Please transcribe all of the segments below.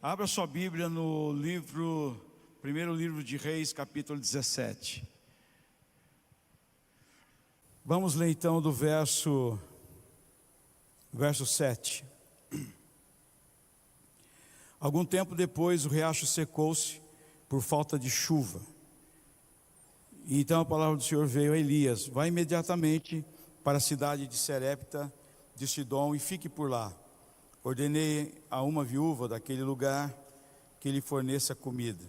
Abra sua Bíblia no primeiro livro de Reis, capítulo 17. Vamos ler então do verso 7. Algum tempo depois o riacho secou-se por falta de chuva. E então a palavra do Senhor veio a Elias: vai imediatamente para a cidade de Serepta de Sidom e fique por lá. Ordenei a uma viúva daquele lugar que lhe forneça comida.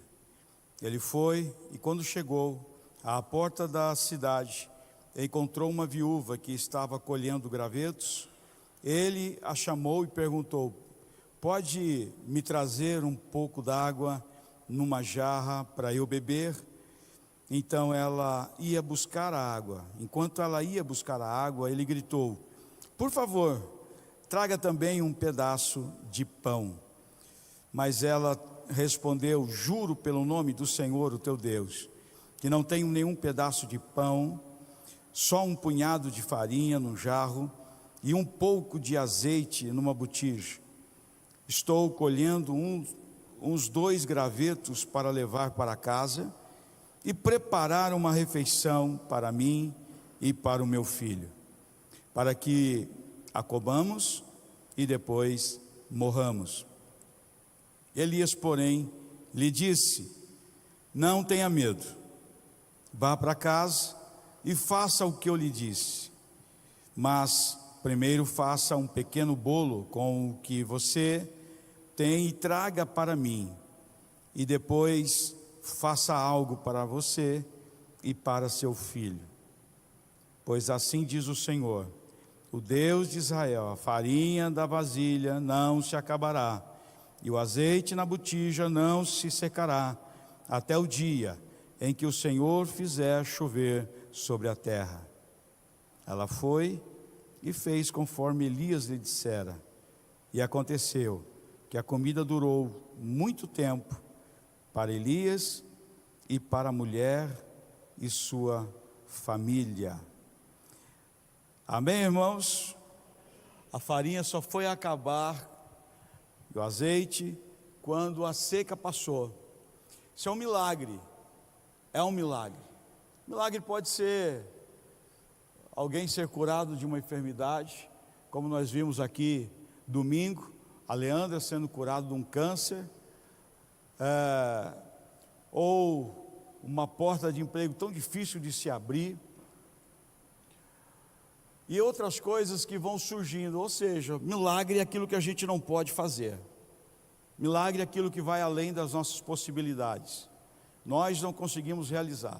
Ele foi, e quando chegou à porta da cidade, encontrou uma viúva que estava colhendo gravetos. Ele a chamou e perguntou: pode me trazer um pouco d'água numa jarra para eu beber? Então ela ia buscar a água. Enquanto ela ia buscar a água, ele gritou: por favor, traga também um pedaço de pão. Mas ela respondeu: juro pelo nome do Senhor, o teu Deus, que não tenho nenhum pedaço de pão, só um punhado de farinha num jarro e um pouco de azeite numa botija. Estou colhendo uns 2 gravetos para levar para casa e preparar uma refeição para mim e para o meu filho, para que a comamos e depois morramos. Elias, porém, lhe disse: não tenha medo, vá para casa e faça o que eu lhe disse, mas primeiro faça um pequeno bolo com o que você tem e traga para mim, e depois faça algo para você e para seu filho. Pois assim diz o Senhor, o Deus de Israel: a farinha da vasilha não se acabará, e o azeite na botija não se secará, até o dia em que o Senhor fizer chover sobre a terra. Ela foi e fez conforme Elias lhe dissera, e aconteceu que a comida durou muito tempo para Elias e para a mulher e sua família. Amém, irmãos? A farinha só foi acabar, e o azeite, quando a seca passou. Isso é um milagre. É um milagre. Milagre pode ser alguém ser curado de uma enfermidade, como nós vimos aqui domingo, a Leandra sendo curada de um câncer, ou uma porta de emprego tão difícil de se abrir, e outras coisas que vão surgindo. Ou seja, milagre é aquilo que a gente não pode fazer. Milagre é aquilo que vai além das nossas possibilidades. Nós não conseguimos realizar.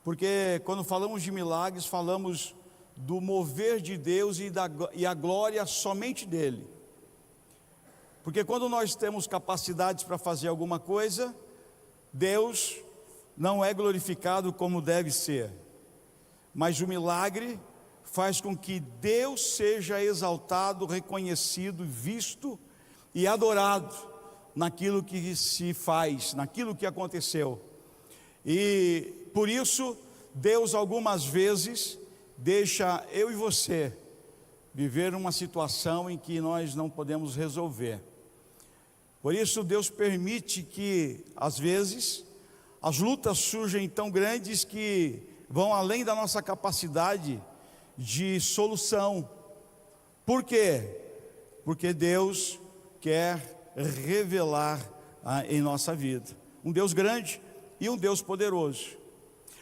Porque quando falamos de milagres, falamos do mover de Deus e a glória somente dele. Porque quando nós temos capacidades para fazer alguma coisa, Deus não é glorificado como deve ser. Mas o milagre faz com que Deus seja exaltado, reconhecido, visto e adorado naquilo que se faz, naquilo que aconteceu. E por isso Deus algumas vezes deixa eu e você viver uma situação em que nós não podemos resolver. Por isso Deus permite que às vezes as lutas surjam tão grandes que vão além da nossa capacidade de solução. Por quê? Porque Deus quer revelar em nossa vida um Deus grande e um Deus poderoso.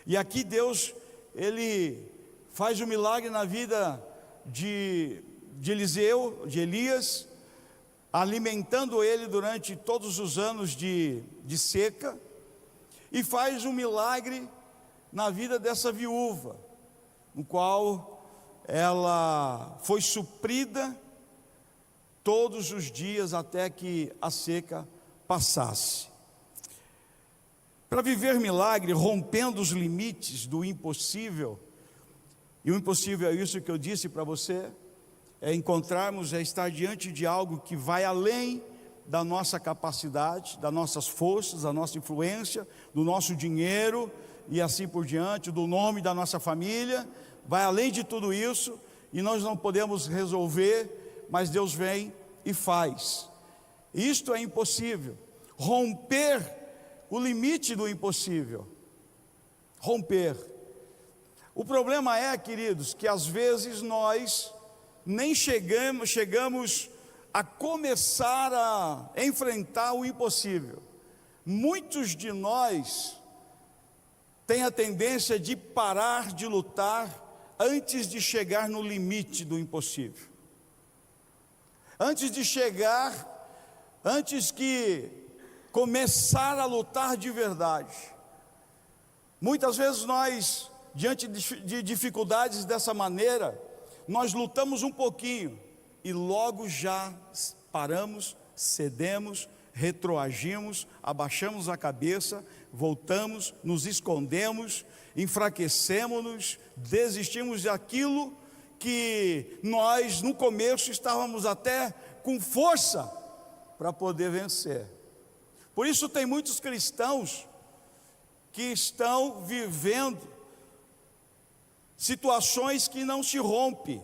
E aqui Deus, ele faz um milagre na vida de Eliseu, de Elias, alimentando ele durante todos os anos de seca, e faz um milagre na vida dessa viúva, no qual ela foi suprida todos os dias até que a seca passasse. Para viver milagre, rompendo os limites do impossível, e o impossível é isso que eu disse para você, é estar diante de algo que vai além da nossa capacidade, das nossas forças, da nossa influência, do nosso dinheiro e assim por diante, do nome da nossa família, vai além de tudo isso, e nós não podemos resolver, mas Deus vem e faz. Isto é impossível. Romper o limite do impossível. Romper. O problema é, queridos, que às vezes nós nem chegamos a começar a enfrentar o impossível. Muitos de nós têm a tendência de parar de lutar antes de chegar no limite do impossível. Antes que começar a lutar de verdade. Muitas vezes nós, diante de dificuldades dessa maneira, nós lutamos um pouquinho e logo já paramos, cedemos, retroagimos, abaixamos a cabeça, voltamos, nos escondemos, enfraquecemos-nos, desistimos daquilo que nós no começo estávamos até com força para poder vencer. Por isso tem muitos cristãos que estão vivendo situações que não se rompem,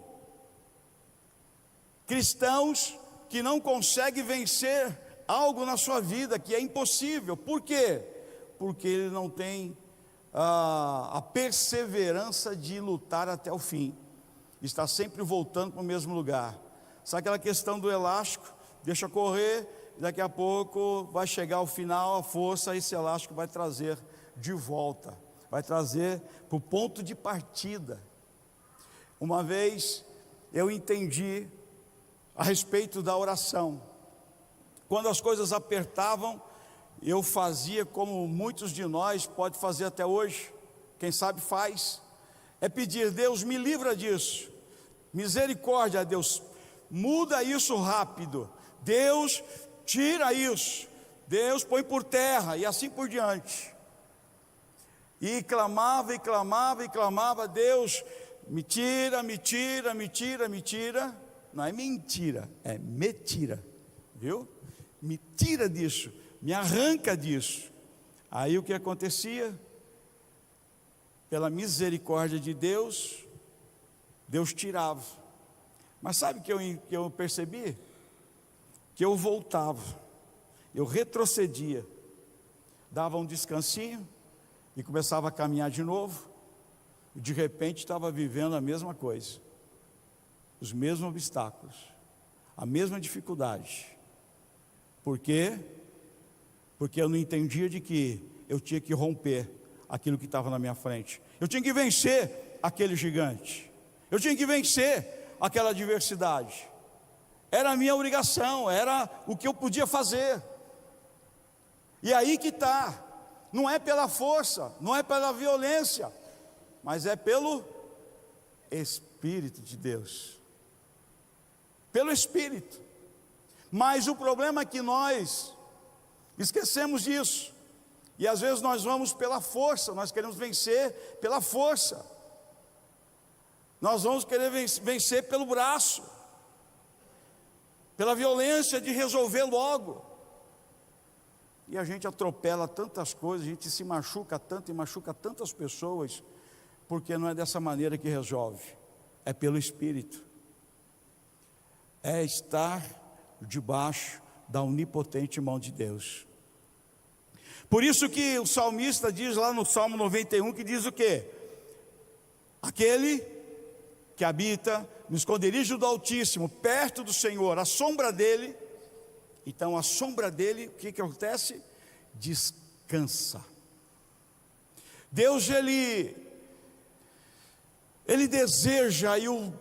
cristãos que não conseguem vencer algo na sua vida que é impossível. Por quê? Porque ele não tem a perseverança de lutar até o fim, está sempre voltando para o mesmo lugar. Sabe aquela questão do elástico? Deixa correr, daqui a pouco vai chegar ao final, a força, esse elástico vai trazer de volta, vai trazer para o ponto de partida. Uma vez eu entendi a respeito da oração. Quando as coisas apertavam, eu fazia como muitos de nós pode fazer até hoje, quem sabe faz, é pedir: Deus, me livra disso, misericórdia, Deus, muda isso rápido, Deus, tira isso, Deus, põe por terra, e assim por diante. E clamava, e clamava, e clamava: Deus, me tira, me tira, me tira, me tira. Não é mentira, é me tira, viu? Me tira disso, me arranca disso. Aí o que acontecia? Pela misericórdia de Deus, Deus tirava. Mas sabe o que eu percebi? Que eu voltava, eu retrocedia, dava um descansinho e começava a caminhar de novo, e de repente estava vivendo a mesma coisa, os mesmos obstáculos, a mesma dificuldade. Por quê? Porque eu não entendia de que eu tinha que romper aquilo que estava na minha frente, eu tinha que vencer aquele gigante, eu tinha que vencer aquela adversidade, era a minha obrigação, era o que eu podia fazer. E aí que está, não é pela força, não é pela violência, mas é pelo Espírito de Deus, pelo Espírito. Mas o problema é que nós esquecemos disso, e às vezes nós vamos pela força, nós queremos vencer pela força, nós vamos querer vencer pelo braço, pela violência de resolver logo, e a gente atropela tantas coisas, a gente se machuca tanto e machuca tantas pessoas, porque não é dessa maneira que resolve, é pelo Espírito, é estar debaixo da onipotente mão de Deus. Por isso que o salmista diz lá no Salmo 91, que diz o quê? Aquele que habita no esconderijo do Altíssimo, perto do Senhor, a sombra dele. Então a sombra dele, o que acontece? Descansa. Deus, ele deseja, e o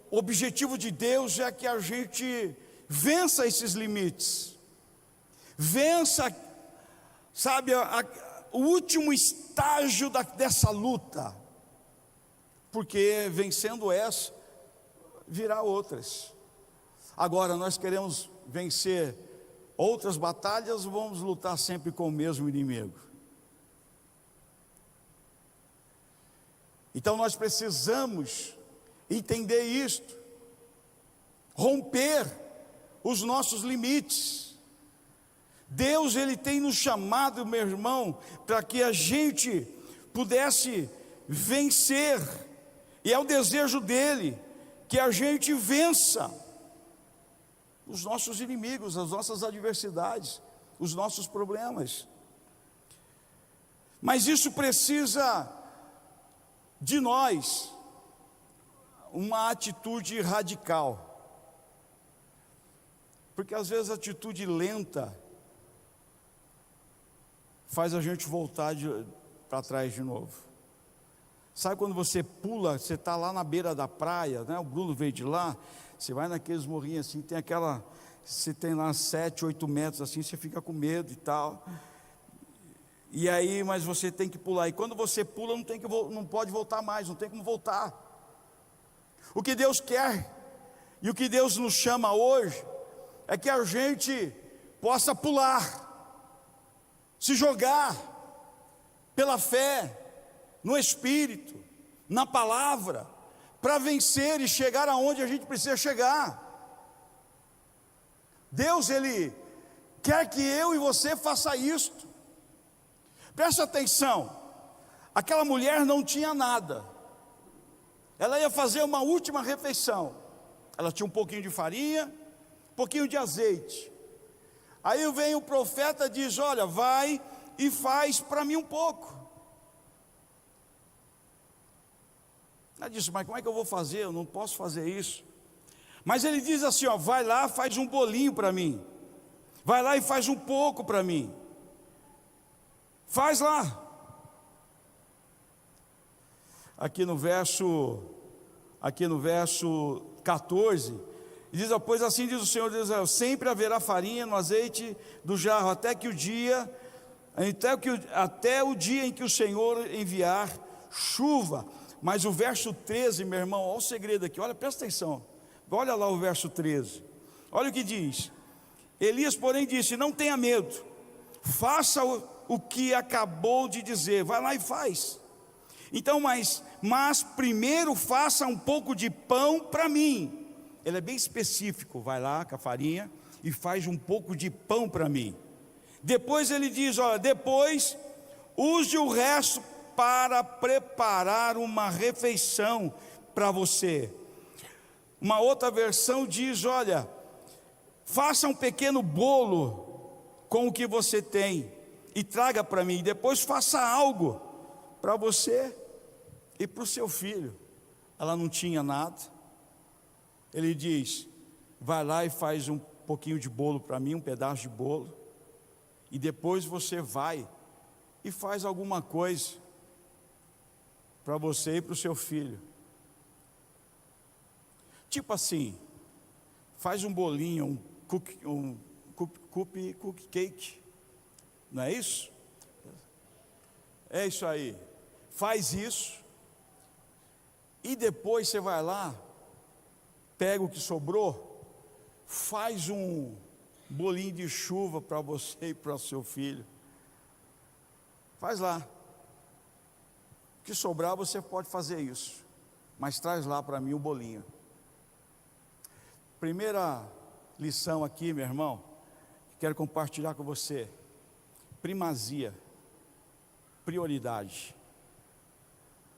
objetivo de Deus é que a gente vença esses limites, vença, sabe, o último estágio dessa luta, porque vencendo essa, virá outras. Agora nós queremos vencer outras batalhas, vamos lutar sempre com o mesmo inimigo. Então nós precisamos entender isto, romper os nossos limites. Deus, ele tem nos chamado, meu irmão, para que a gente pudesse vencer, e é o desejo dele que a gente vença os nossos inimigos, as nossas adversidades, os nossos problemas. Mas isso precisa de nós uma atitude radical. Porque às vezes a atitude lenta faz a gente voltar para trás de novo. Sabe quando você pula, você está lá na beira da praia, né? O Bruno veio de lá, você vai naqueles morrinhos assim, tem aquela, você tem lá 7, 8 metros assim, você fica com medo e tal. E aí, mas você tem que pular. E quando você pula, não pode voltar mais, não tem como voltar. O que Deus quer e o que Deus nos chama hoje é que a gente possa pular, se jogar pela fé, no Espírito, na palavra, para vencer e chegar aonde a gente precisa chegar. Deus, Ele quer que eu e você faça isto. Presta atenção, aquela mulher não tinha nada, ela ia fazer uma última refeição, ela tinha um pouquinho de farinha, um pouquinho de azeite. Aí vem o profeta e diz: olha, vai e faz para mim um pouco. Ela disse: mas como é que eu vou fazer? Eu não posso fazer isso. Mas ele diz assim: ó, vai lá, faz um bolinho para mim, vai lá e faz um pouco para mim, faz lá. Aqui no verso 14, diz: pois assim diz o Senhor Deus: sempre haverá farinha no azeite do jarro, até o dia em que o Senhor enviar chuva. Mas o verso 13, meu irmão, olha o segredo aqui, olha, presta atenção, olha lá o verso 13, olha o que diz. Elias, porém, disse: não tenha medo, faça o que acabou de dizer, vai lá e faz. Então, mas primeiro faça um pouco de pão para mim. Ele é bem específico, vai lá com a farinha e faz um pouco de pão para mim. Depois ele diz: olha, depois use o resto para preparar uma refeição para você. Uma outra versão diz: olha, faça um pequeno bolo com o que você tem e traga para mim. Depois faça algo para você e para o seu filho. Ela não tinha nada. Ele diz: vai lá e faz um pouquinho de bolo para mim, um pedaço de bolo, e depois você vai e faz alguma coisa para você e para o seu filho. Tipo assim, faz um bolinho, um cookie cake, não é isso? É isso aí, faz isso, e depois você vai lá, pega o que sobrou, faz um bolinho de chuva para você e para o seu filho, faz lá. O que sobrar você pode fazer isso, mas traz lá para mim o bolinho. Primeira lição aqui, meu irmão, que quero compartilhar com você: primazia, prioridade.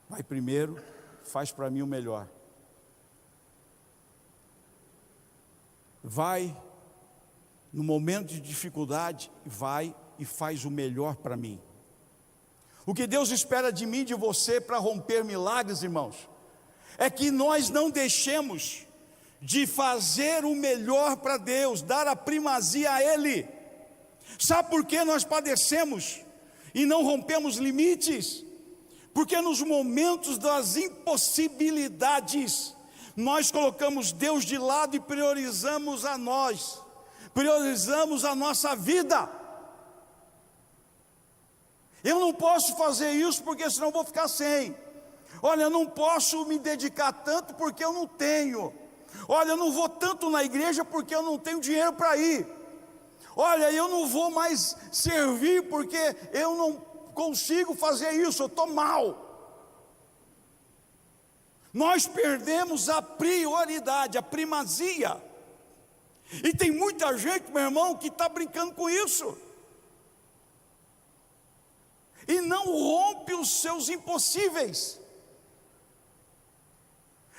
Vai primeiro, faz para mim o melhor. Vai no momento de dificuldade, vai e faz o melhor para mim. O que Deus espera de mim e de você para romper milagres, irmãos, é que nós não deixemos de fazer o melhor para Deus, dar a primazia a Ele. Sabe por que nós padecemos e não rompemos limites? Porque nos momentos das impossibilidades, nós colocamos Deus de lado e priorizamos a nós, priorizamos a nossa vida. Eu não posso fazer isso porque senão vou ficar sem. Olha, eu não posso me dedicar tanto porque eu não tenho. Olha, eu não vou tanto na igreja porque eu não tenho dinheiro para ir. Olha, eu não vou mais servir porque eu não consigo fazer isso, eu estou mal. Nós perdemos a prioridade, a primazia. E tem muita gente, meu irmão, que está brincando com isso. E não rompe os seus impossíveis.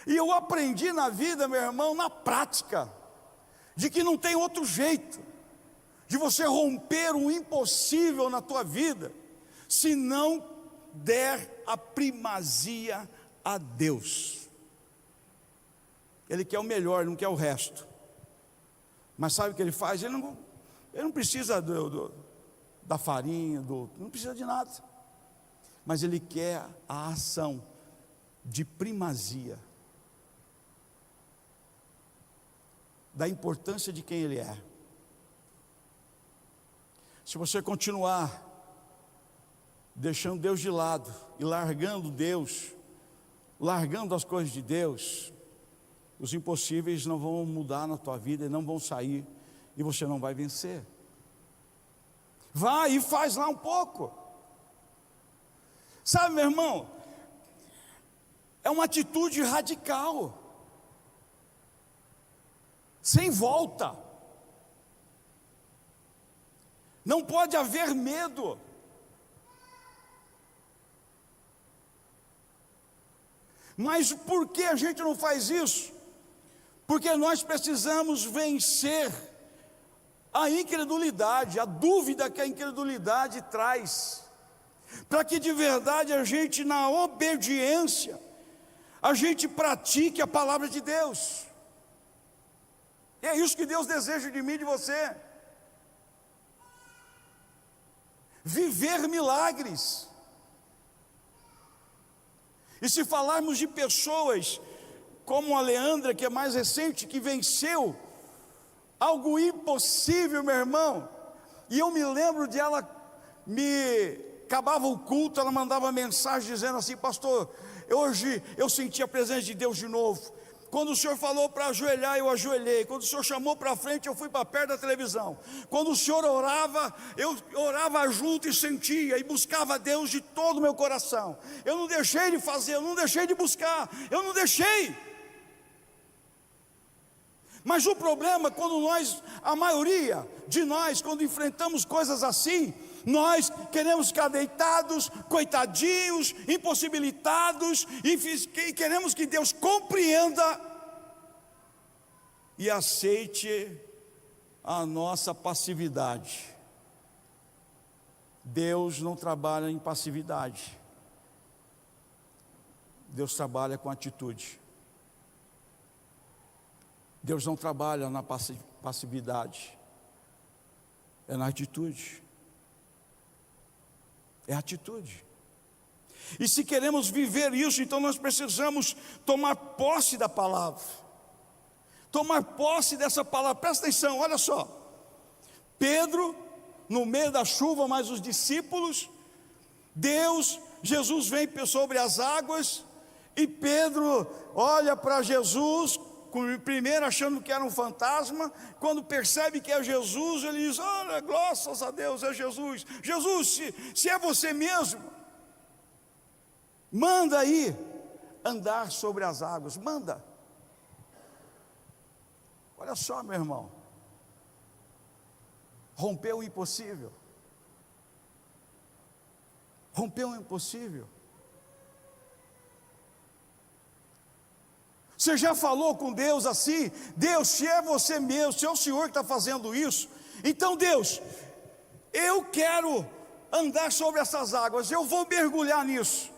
E eu aprendi na vida, meu irmão, na prática, de que não tem outro jeito de você romper o impossível na tua vida, se não der a primazia a Deus. Ele quer o melhor, não quer o resto. Mas sabe o que ele faz? Ele não precisa da farinha, não precisa de nada. Mas ele quer a ação de primazia, da importância de quem ele é. Se você continuar deixando Deus de lado e largando Deus, largando as coisas de Deus, os impossíveis não vão mudar na tua vida, e não vão sair, e você não vai vencer. Vai e faz lá um pouco. Sabe, meu irmão, é uma atitude radical, sem volta. Não pode haver medo. Mas por que a gente não faz isso? Porque nós precisamos vencer a incredulidade, a dúvida que a incredulidade traz, para que de verdade a gente, na obediência, a gente pratique a palavra de Deus. E é isso que Deus deseja de mim e de você. Viver milagres. E se falarmos de pessoas como a Leandra, que é mais recente, que venceu algo impossível, meu irmão, e eu me lembro de ela, acabava o culto, ela mandava mensagem dizendo assim: pastor, hoje eu senti a presença de Deus de novo. Quando o senhor falou para ajoelhar, eu ajoelhei. Quando o senhor chamou para frente, eu fui para perto da televisão. Quando o senhor orava, eu orava junto e sentia, e buscava Deus de todo o meu coração. Eu não deixei de fazer, eu não deixei de buscar, eu não deixei. Mas o problema, quando a maioria de nós, quando enfrentamos coisas assim, nós queremos ficar deitados, coitadinhos, impossibilitados, e queremos que Deus compreenda e aceite a nossa passividade. Deus não trabalha em passividade, Deus trabalha com atitude. Deus não trabalha na passividade, é na atitude. É atitude. E se queremos viver isso, então nós precisamos tomar posse da palavra. Tomar posse dessa palavra. Presta atenção, olha só. Pedro, no meio da chuva, mais os discípulos, Jesus vem sobre as águas, e Pedro olha para Jesus, primeiro achando que era um fantasma. Quando percebe que é Jesus, ele diz: olha, graças a Deus, é Jesus. Jesus, se é você mesmo, manda aí andar sobre as águas, manda. Olha só, meu irmão, rompeu o impossível. Rompeu o impossível. Você já falou com Deus assim: Deus, se é você mesmo, se é o Senhor que está fazendo isso, então Deus, eu quero andar sobre essas águas, eu vou mergulhar nisso,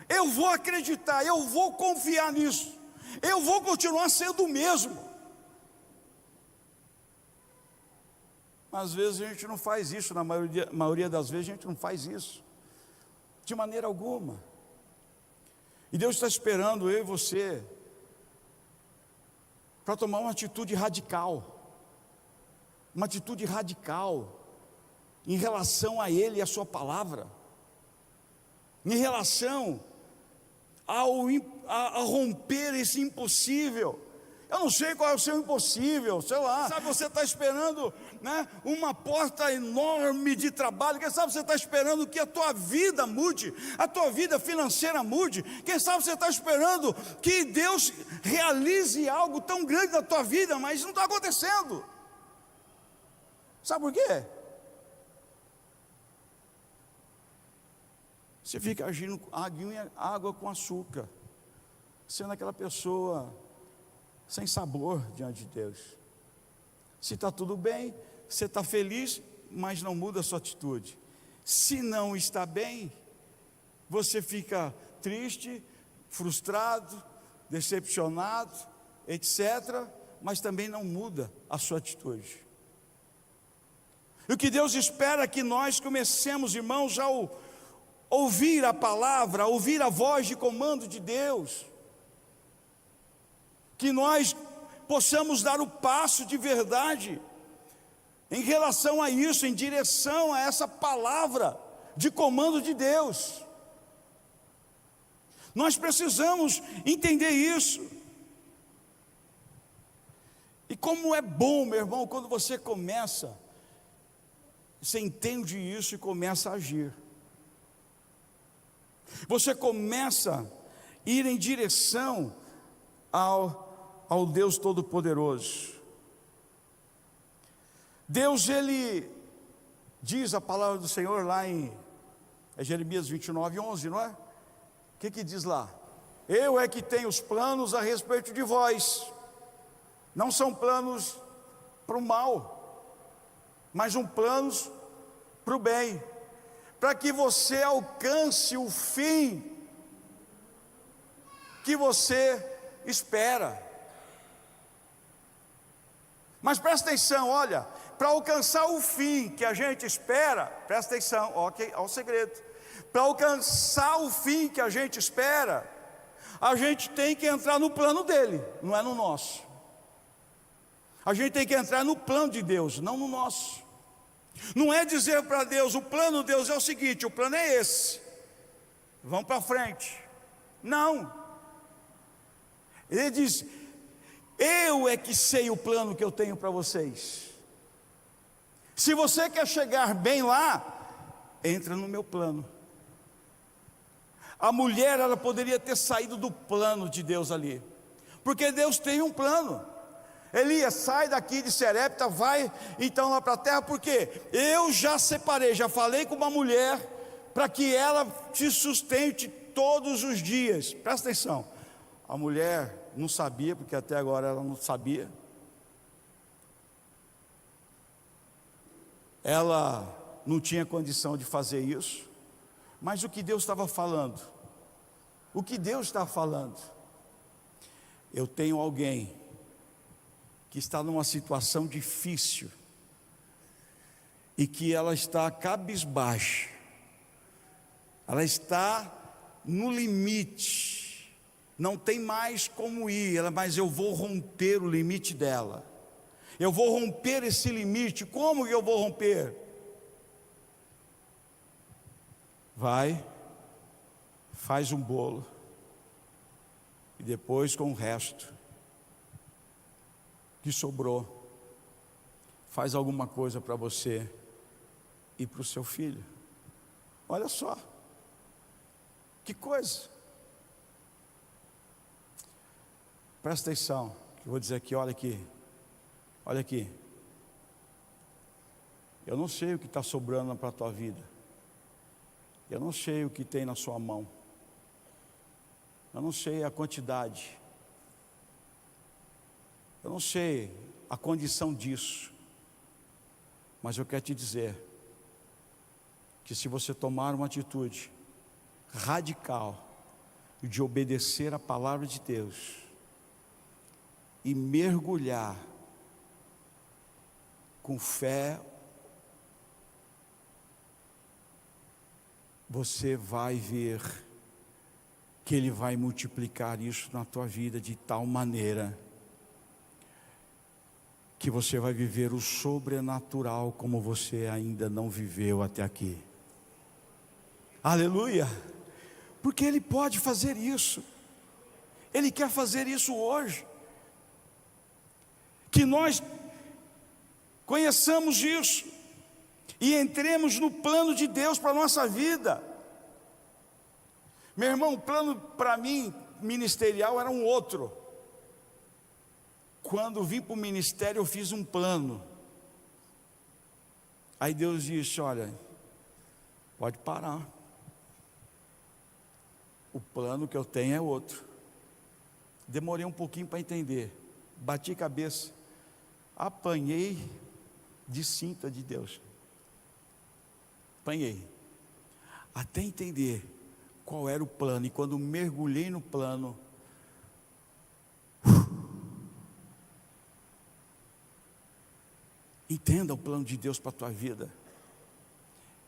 eu vou acreditar, eu vou confiar nisso, eu vou continuar sendo o mesmo. Às vezes a gente não faz isso, na maioria das vezes a gente não faz isso, de maneira alguma. E Deus está esperando eu e você para tomar uma atitude radical em relação a Ele e a sua palavra, em relação a romper esse impossível. Eu não sei qual é o seu impossível, sei lá. Sabe, você está esperando, né, uma porta enorme de trabalho. Quem sabe você está esperando que a tua vida mude, a tua vida financeira mude. Quem sabe você está esperando que Deus realize algo tão grande na tua vida, mas não está acontecendo. Sabe por quê? Você fica agindo água com açúcar, sendo aquela pessoa sem sabor diante de Deus. Se está tudo bem, você está feliz, mas não muda a sua atitude. Se não está bem, você fica triste, frustrado, decepcionado, etc., mas também não muda a sua atitude. E o que Deus espera é que nós comecemos, irmãos, ao ouvir a palavra, a ouvir a voz de comando de Deus, que nós possamos dar o passo de verdade em relação a isso, em direção a essa palavra de comando de Deus. Nós precisamos entender isso. E como é bom, meu irmão, quando você entende isso e começa a agir. Você começa a ir em direção ao Deus Todo-Poderoso. Deus, Ele diz a palavra do Senhor lá em Jeremias 29:11, não é? O que diz lá? Eu é que tenho os planos a respeito de vós. Não são planos para o mal, mas planos para o bem, para que você alcance o fim que você espera. Mas presta atenção, olha, para alcançar o fim que a gente espera, presta atenção, ok, ao segredo. Para alcançar o fim que a gente espera, a gente tem que entrar no plano dele, não é no nosso. A gente tem que entrar no plano de Deus, não no nosso. Não é dizer para Deus, o plano de Deus é o seguinte, o plano é esse, vamos para frente. Não. Ele diz, eu é que sei o plano que eu tenho para vocês. Se você quer chegar bem lá, entra no meu plano. A mulher, ela poderia ter saído do plano de Deus ali, porque Deus tem um plano. Elias, sai daqui de Serepta, vai então lá para a terra, porque eu já separei, já falei com uma mulher, para que ela te sustente todos os dias. Presta atenção, a mulher não sabia, porque até agora ela não sabia, ela não tinha condição de fazer isso, mas o que Deus estava falando? O que Deus está falando? Eu tenho alguém que está numa situação difícil, e que ela está cabisbaixa, ela está no limite, não tem mais como ir, mas eu vou romper o limite dela, eu vou romper esse limite. Como que eu vou romper? Vai, faz um bolo, e depois com o resto que sobrou, faz alguma coisa para você e para o seu filho. Olha só, que coisa. Presta atenção, que eu vou dizer aqui, olha aqui, olha aqui. Eu não sei o que está sobrando para a tua vida, eu não sei o que tem na sua mão, eu não sei a quantidade, eu não sei a condição disso, mas eu quero te dizer que se você tomar uma atitude radical de obedecer a palavra de Deus e mergulhar com fé, você vai ver que Ele vai multiplicar isso na tua vida de tal maneira que você vai viver o sobrenatural como você ainda não viveu até aqui. Aleluia! Porque Ele pode fazer isso, Ele quer fazer isso hoje. Que nós conheçamos isso e entremos no plano de Deus para a nossa vida. Meu irmão, o plano para mim ministerial era um outro. Quando vim para o ministério, eu fiz um plano. Aí Deus disse: olha, pode parar, o plano que eu tenho é outro. Demorei um pouquinho para entender, bati cabeça, Apanhei de cinta de Deus. Apanhei. Até entender qual era o plano. E quando mergulhei no plano, entenda o plano de Deus para a tua vida.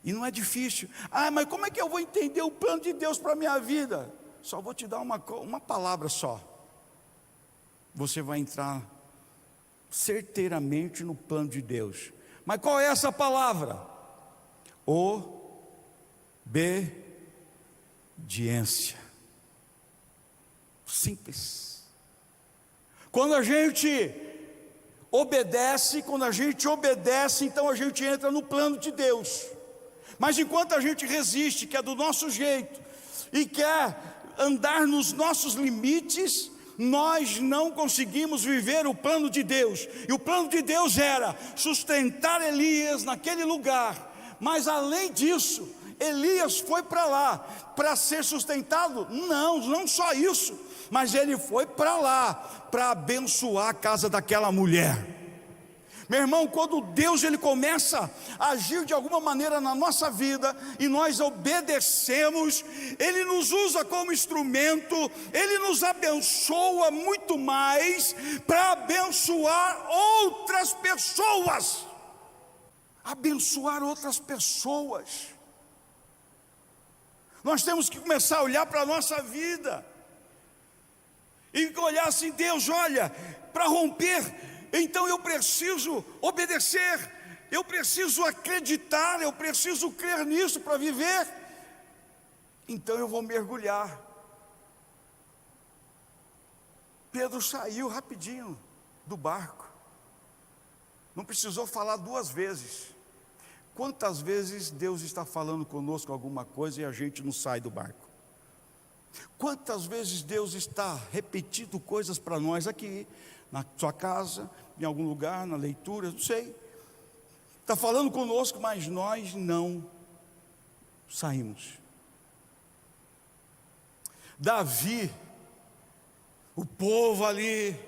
E não é difícil. Mas como é que eu vou entender o plano de Deus para a minha vida? Só vou te dar uma palavra só. Você vai entrar certeiramente no plano de Deus. Mas qual é essa palavra? Obediência. Simples. Quando a gente obedece, então a gente entra no plano de Deus. Mas enquanto a gente resiste, que é do nosso jeito, e quer andar nos nossos limites, nós não conseguimos viver o plano de Deus. E o plano de Deus era sustentar Elias naquele lugar. Mas além disso, Elias foi para lá para ser sustentado? Não só isso, mas ele foi para lá para abençoar a casa daquela mulher. Meu irmão, quando Deus ele começa a agir de alguma maneira na nossa vida e nós obedecemos, Ele nos usa como instrumento, Ele nos abençoa muito mais para abençoar outras pessoas. Abençoar outras pessoas. Nós temos que começar a olhar para a nossa vida e olhar assim: Deus, olha, para romper, então eu preciso obedecer, eu preciso acreditar, eu preciso crer nisso para viver. Então eu vou mergulhar. Pedro saiu rapidinho do barco, não precisou falar 2 vezes. Quantas vezes Deus está falando conosco alguma coisa e a gente não sai do barco? Quantas vezes Deus está repetindo coisas para nós aqui, na sua casa, em algum lugar, na leitura, não sei. Está falando conosco, mas nós não saímos. Davi, o povo ali,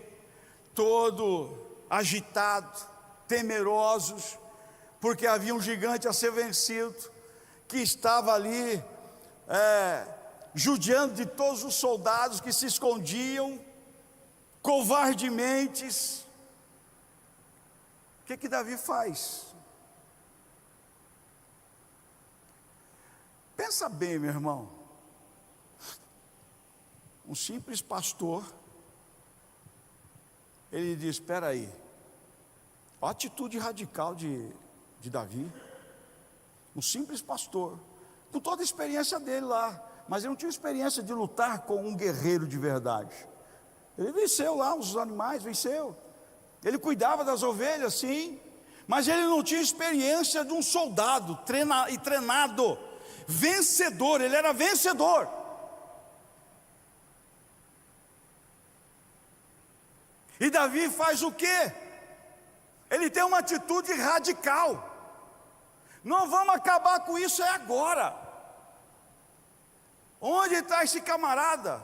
todo agitado, temerosos, porque havia um gigante a ser vencido, que estava ali, judiando de todos os soldados que se escondiam, covardemente. O que Davi faz? Pensa bem, meu irmão. Um simples pastor, ele diz: espera aí, a atitude radical de Davi. Um simples pastor, com toda a experiência dele lá, mas ele não tinha experiência de lutar com um guerreiro de verdade. Ele venceu lá os animais, venceu. Ele cuidava das ovelhas, sim, mas ele não tinha experiência de um soldado treinado, vencedor. Ele era vencedor. E Davi faz o quê? Ele tem uma atitude radical. Não vamos acabar com isso, é agora. Onde está esse camarada?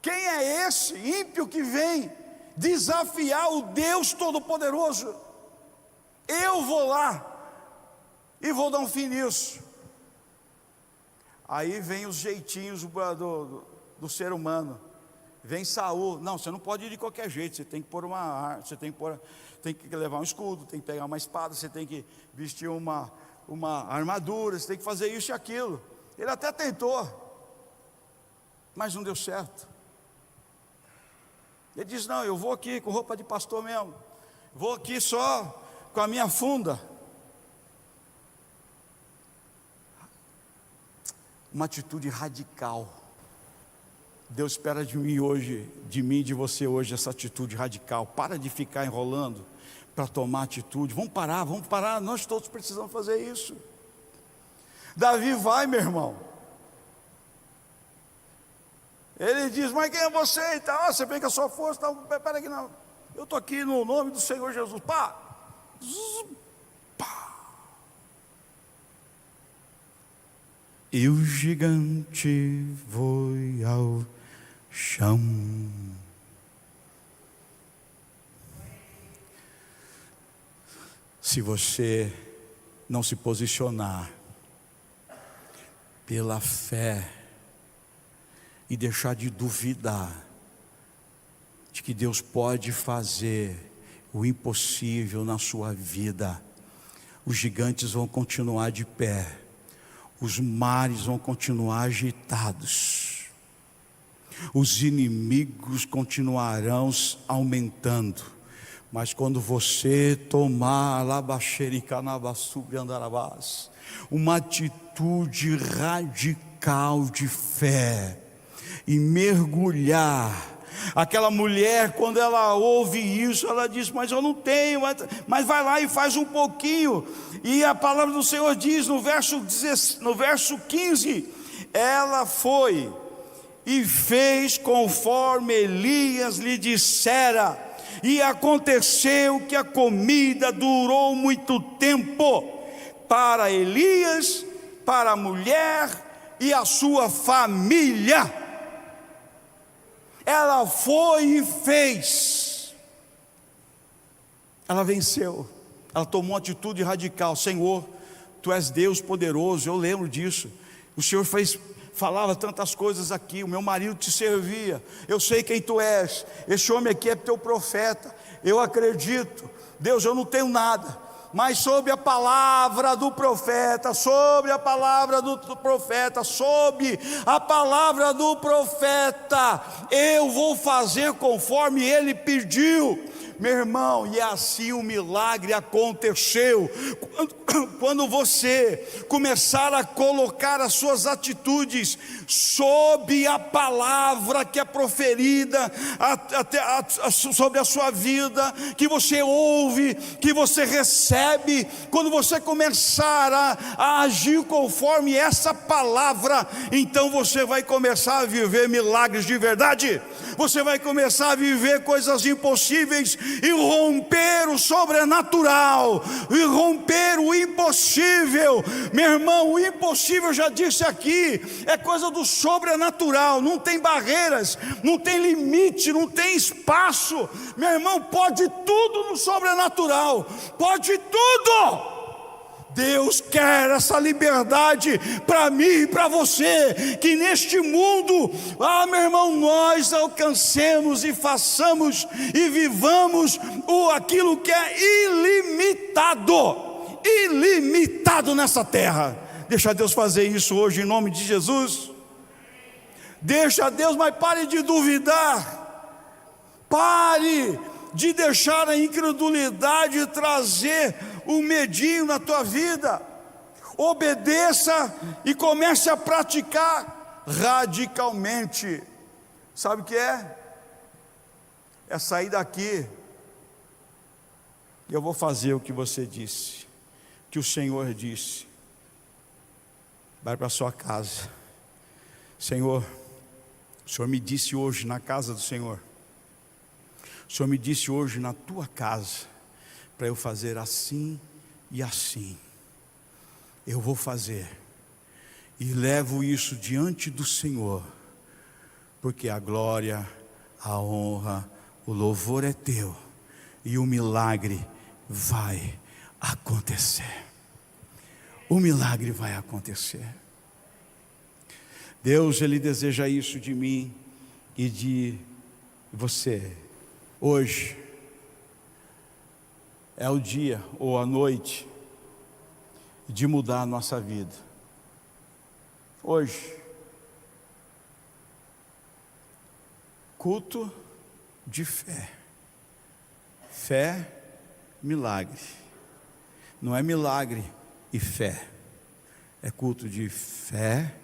Quem é esse ímpio que vem desafiar o Deus Todo-Poderoso? Eu vou lá e vou dar um fim nisso. Aí vem os jeitinhos do ser humano. Vem Saul: não, você não pode ir de qualquer jeito, você tem que pôr uma arma, você tem que levar um escudo, tem que pegar uma espada, você tem que vestir uma armadura, você tem que fazer isso e aquilo. Ele até tentou, mas não deu certo. Ele diz: não, eu vou aqui com roupa de pastor mesmo, vou aqui só com a minha funda. Uma atitude radical. Deus espera de mim hoje, de mim e de você hoje, essa atitude radical. Para de ficar enrolando para tomar atitude. Vamos parar, nós todos precisamos fazer isso. Davi vai, meu irmão. Ele diz: mas quem é você? E tal, você vem com a sua força, tal. Pera aqui, não. Eu estou aqui no nome do Senhor Jesus. Pá! E o gigante foi ao chão. se você não se posicionar pela fé e deixar de duvidar de que Deus pode fazer o impossível na sua vida, os gigantes vão continuar de pé, os mares vão continuar agitados, os inimigos continuarão aumentando, mas quando você tomar uma atitude radical de fé e mergulhar. Aquela mulher, quando ela ouve isso, ela diz: mas eu não tenho, mas vai lá e faz um pouquinho. E a palavra do Senhor diz no verso 15: ela foi e fez conforme Elias lhe dissera, e aconteceu que a comida durou muito tempo para Elias, para a mulher e a sua família. Ela foi e fez, ela venceu, ela tomou uma atitude radical. Senhor, Tu és Deus poderoso, eu lembro disso, o Senhor falava tantas coisas aqui, o meu marido te servia, eu sei quem Tu és, esse homem aqui é Teu profeta, eu acredito, Deus, eu não tenho nada, mas sobre a palavra do profeta, sobre a palavra do profeta, sobre a palavra do profeta, eu vou fazer conforme ele pediu. Meu irmão, e assim o milagre aconteceu. Quando você começar a colocar as suas atitudes sob a palavra que é proferida sobre a sua vida, que você ouve, que você recebe, quando você começar a agir conforme essa palavra, então você vai começar a viver milagres de verdade, você vai começar a viver coisas impossíveis, e romper o sobrenatural, e romper o impossível. Meu irmão, o impossível, já disse aqui, é coisa do sobrenatural, não tem barreiras, não tem limite, não tem espaço. Meu irmão, pode tudo no sobrenatural, pode tudo. Deus quer essa liberdade para mim e para você, que neste mundo, meu irmão, nós alcancemos e façamos e vivamos aquilo que é ilimitado nessa terra. Deixa Deus fazer isso hoje em nome de Jesus. Deixa Deus, mas pare de duvidar, pare de deixar a incredulidade trazer o medinho na tua vida. Obedeça e comece a praticar radicalmente. Sabe o que é? É sair daqui e eu vou fazer o que você disse, que o Senhor disse. Vai para a sua casa. Senhor, o Senhor me disse hoje na casa do Senhor, o Senhor me disse hoje na tua casa, para eu fazer assim e assim. Eu vou fazer e levo isso diante do Senhor, porque a glória, a honra, o louvor é teu, e o milagre vai acontecer. O milagre vai acontecer. Deus, Ele deseja isso de mim e de você. Hoje é o dia ou a noite de mudar a nossa vida. Hoje, culto de fé. Fé, milagre. Não é milagre e fé, é culto de fé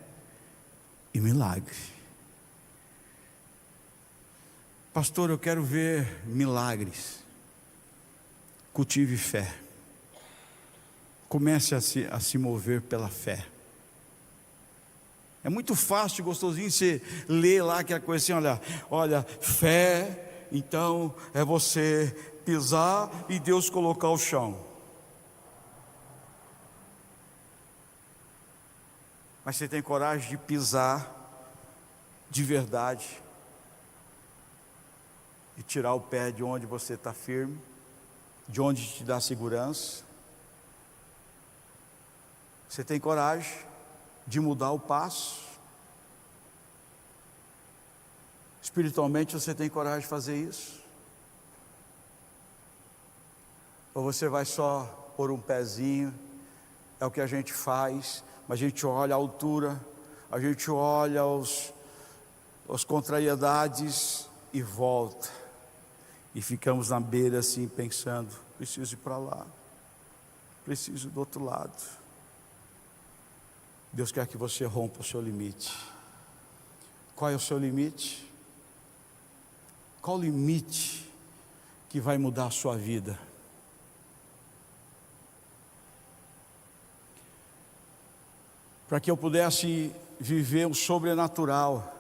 e milagre. Pastor, eu quero ver milagres. Cultive fé. Comece a se mover pela fé. É muito fácil, gostosinho, você ler lá aquela coisa assim, olha, fé, então é você pisar e Deus colocar o chão. Mas você tem coragem de pisar de verdade e tirar o pé de onde você está firme, de onde te dá segurança? Você tem coragem de mudar o passo? Espiritualmente você tem coragem de fazer isso? Ou você vai só pôr um pezinho? É o que a gente faz, mas a gente olha a altura, a gente olha as contrariedades e volta. E ficamos na beira assim pensando, preciso ir para lá, preciso ir do outro lado. Deus quer que você rompa o seu limite. Qual é o seu limite? Qual o limite que vai mudar a sua vida? Para que eu pudesse viver o sobrenatural,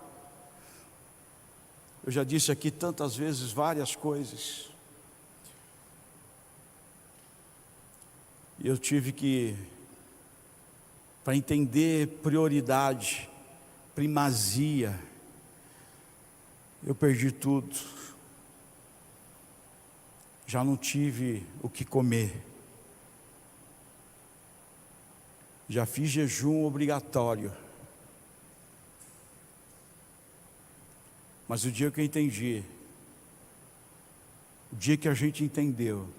eu já disse aqui tantas vezes várias coisas, e eu tive que, para entender prioridade, primazia, eu perdi tudo. Já não tive o que comer. Já fiz jejum obrigatório. Mas o dia que eu entendi, o dia que a gente entendeu,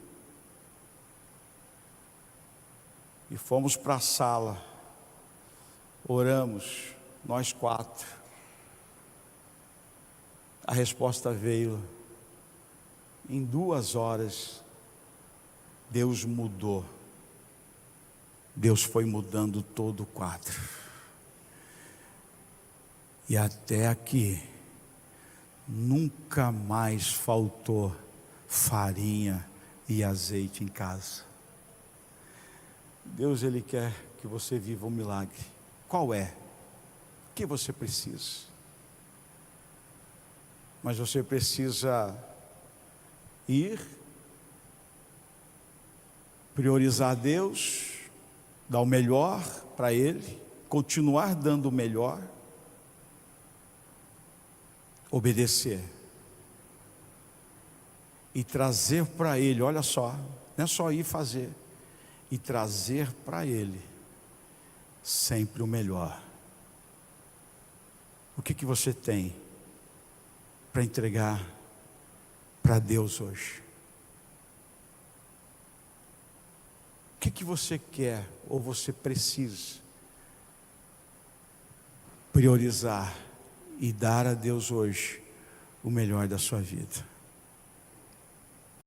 e fomos para a sala, oramos, nós 4, a resposta veio, em 2 horas, Deus mudou, Deus foi mudando todo o quadro, e até aqui, nunca mais faltou farinha e azeite em casa. Deus, Ele quer que você viva um milagre. Qual é? O que você precisa? Mas você precisa ir, priorizar Deus, dar o melhor para Ele, continuar dando o melhor, obedecer e trazer para Ele, olha só, não é só ir fazer, e trazer para Ele sempre o melhor. O que você tem para entregar para Deus hoje? O que você quer ou você precisa priorizar e dar a Deus hoje o melhor da sua vida?